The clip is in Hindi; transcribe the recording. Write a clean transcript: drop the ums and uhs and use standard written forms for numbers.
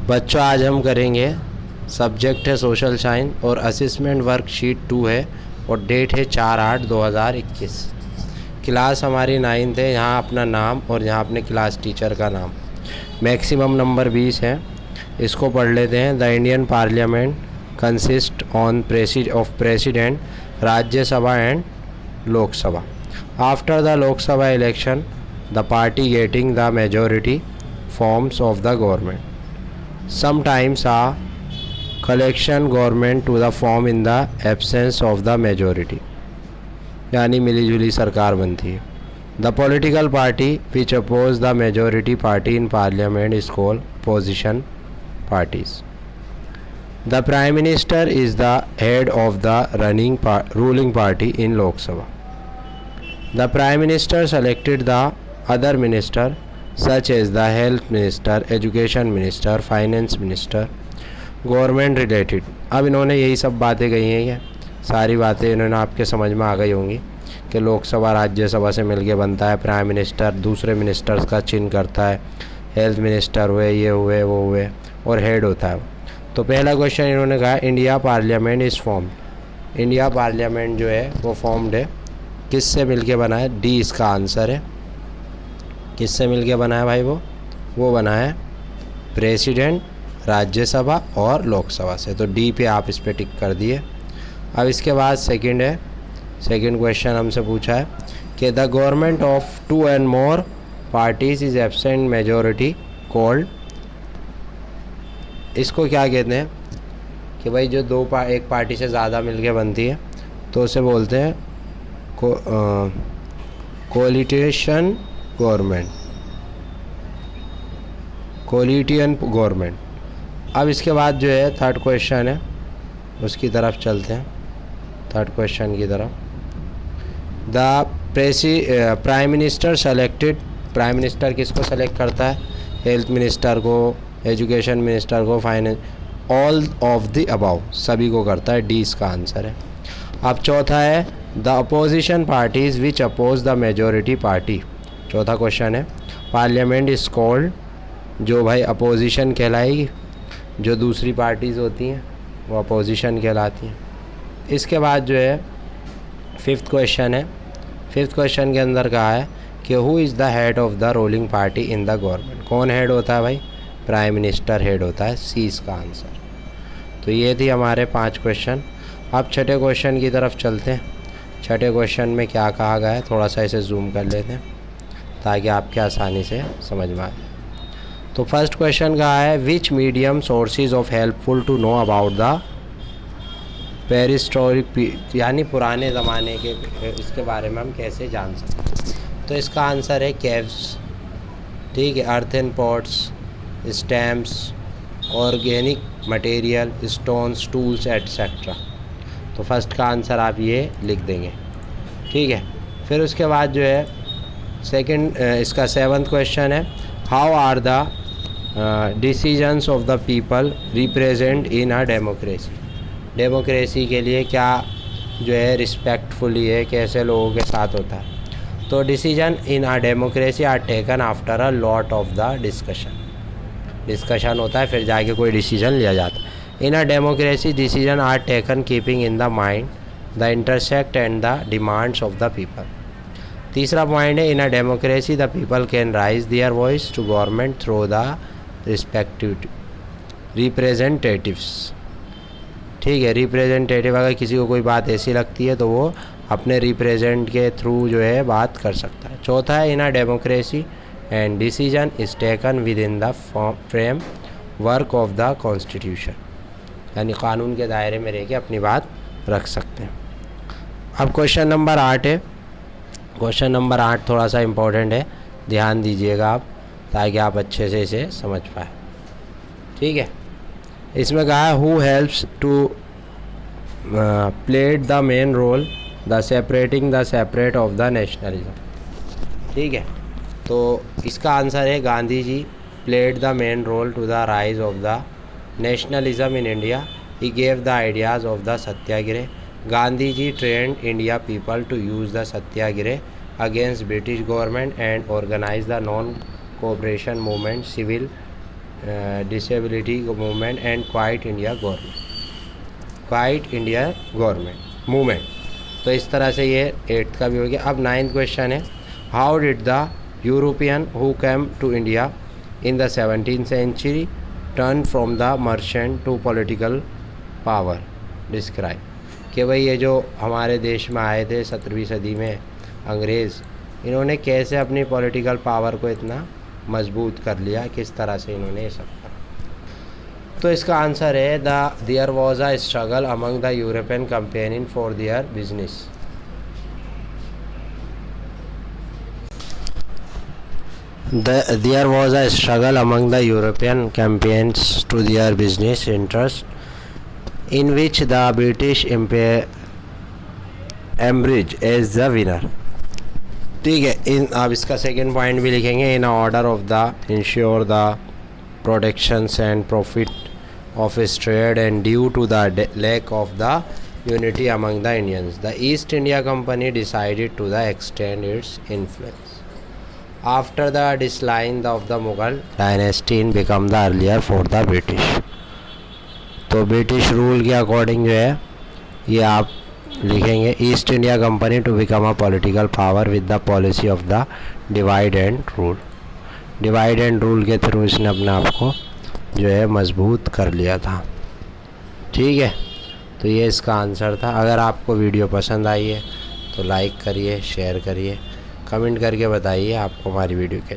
बच्चों आज हम करेंगे, सब्जेक्ट है सोशल साइंस और असेसमेंट वर्कशीट 2 है और डेट है 4/8/2021। क्लास हमारी 9th है। यहाँ अपना नाम और यहाँ अपने क्लास टीचर का नाम। मैक्सिमम नंबर 20 है। इसको पढ़ लेते हैं। The Indian parliament consist on president, Rajya Sabha and Lok Sabha. After the Lok Sabha election the party getting the majority forms of the government sometimes a collection government to the form in the absence of the majority, यानी मिलीजुली सरकार बनती है। The political party which oppose the majority party in parliament is called opposition parties. The prime minister is the head of the ruling party in Lok Sabha. The prime minister selected the other minister such as the health minister, education minister, finance minister, government related. अब इन्होंने यही सब बातें कही हैं। ये सारी बातें इन्होंने आपके समझ में आ गई होंगी कि लोकसभा राज्यसभा से मिलके बनता है। प्राइम मिनिस्टर दूसरे मिनिस्टर्स का चिन्ह करता है, हेल्थ मिनिस्टर हुए, ये हुए, वो हुए, और हेड होता है। तो पहला क्वेश्चन इन्होंने कहा India parliament is formed. India parliament जो है वो फॉर्म्ड है, किससे मिलके बना है? डी इसका आंसर है। किससे मिलके बना है भाई? वो बना है प्रेसिडेंट, राज्यसभा और लोकसभा से। तो डी पे आप इस पर टिक कर दिए। अब इसके बाद सेकंड है। सेकंड क्वेश्चन हमसे पूछा है कि the government of 2 and more parties is absent majority called. इसको क्या कहते हैं कि भाई जो एक पार्टी से ज़्यादा मिलके बनती है तो उसे बोलते हैं कोलिटेशन गवर्नमेंट, कोलिटियन गवर्नमेंट। अब इसके बाद जो है थर्ड क्वेश्चन है, उसकी तरफ चलते हैं। थर्ड क्वेश्चन की तरफ। The prime minister selected. Prime minister किसको सेलेक्ट करता है? हेल्थ मिनिस्टर को, एजुकेशन मिनिस्टर को, finance, all of the above, सभी को करता है। डी इसका आंसर है। अब चौथा है the opposition parties which oppose the majority party. चौथा क्वेश्चन है पार्लियामेंट इज कॉल्ड, जो भाई अपोजिशन कहलाएगी, जो दूसरी पार्टीज़ होती हैं वो अपोजिशन कहलाती हैं। इसके बाद जो है फिफ्थ क्वेश्चन है। फिफ्थ क्वेश्चन के अंदर कहा है कि who is the head of the ruling party in the government. कौन हेड होता है भाई? प्राइम मिनिस्टर हेड होता है। सी इसका आंसर। तो ये थी हमारे 5 क्वेश्चन। अब छठे क्वेश्चन की तरफ चलते हैं। छठे क्वेश्चन में क्या कहा गया है, थोड़ा सा इसे जूम कर लेते हैं ताकि आपके आसानी से समझ में आए। तो फर्स्ट क्वेश्चन कहा है which medium sources of helpful to know about the prehistoric, यानी पुराने ज़माने के इसके बारे में हम कैसे जान सकते हैं। तो इसका आंसर है केव्स, ठीक है, earthen pots, stamps, organic material, stones, tools etcetera. तो फर्स्ट का आंसर आप ये लिख देंगे, ठीक है। फिर उसके बाद जो है सेकंड, इसका 7th क्वेश्चन है how are the decisions of the people represent in a democracy. Democracy के लिए क्या जो है रिस्पेक्टफुली है, कैसे लोगों के साथ होता है। तो decision in a democracy are taken after a lot of the discussion होता है, फिर जाके कोई डिसीजन लिया जाता है। In a democracy decision are taken keeping in the mind the intersect and the demands of the people. तीसरा पॉइंट है in a democracy the people can raise their voice to government through the respective representatives, ठीक है। रिप्रेजेंटेटिव, अगर किसी को कोई बात ऐसी लगती है तो वो अपने रिप्रेजेंट के थ्रू जो है बात कर सकता है। चौथा है in a democracy and decision is taken with in the framework of the constitution, यानी कानून के दायरे में रह के अपनी बात रख सकते हैं। अब क्वेश्चन नंबर 8 है। क्वेश्चन नंबर 8 थोड़ा सा इम्पोर्टेंट है, ध्यान दीजिएगा आप ताकि आप अच्छे से इसे समझ पाए, ठीक है। इसमें कहा है who helps to played the main role the separating the separate of the nationalism, ठीक है। तो इसका आंसर है Gandhi ji played the main role to the rise of the nationalism in India. He gave the ideas of the satyagraha. Gandhi ji trained India people to use the satyagrah against British government and organize the non-cooperation movement, civil disability movement and quite India government movement. तो इस तरह से ये 8th का भी हो गया। अब 9th क्वेश्चन है, how did the European who came to India in the 17th century turn from the merchant to political power, describe. कि भाई ये जो हमारे देश में आए थे 17वीं सदी में अंग्रेज़, इन्होंने कैसे अपनी पॉलिटिकल पावर को इतना मजबूत कर लिया, किस तरह से इन्होंने ये सब करा। तो इसका आंसर है there was a struggle among the European companion for their business. There was a struggle among the European campaigns to their business interests in which the British emerged as the winner। ठीक है, अब इसका सेकेंड पॉइंट भी लिखेंगे, in order of the ensure the protections and profit of its trade and due to the lack of the unity among the Indians, the East India Company decided to extend its influence. After the decline of the Mughal dynasty in become the earlier for the British। तो ब्रिटिश रूल के अकॉर्डिंग जो है ये आप लिखेंगे, East India Company to become a political power with the policy of the divide and rule. Divide and rule के थ्रू इसने अपने आप को जो है मजबूत कर लिया था। ठीक है, तो ये इसका आंसर था। अगर आपको वीडियो पसंद आई है तो लाइक करिए, शेयर करिए, कमेंट करके बताइए आपको हमारी वीडियो कैसी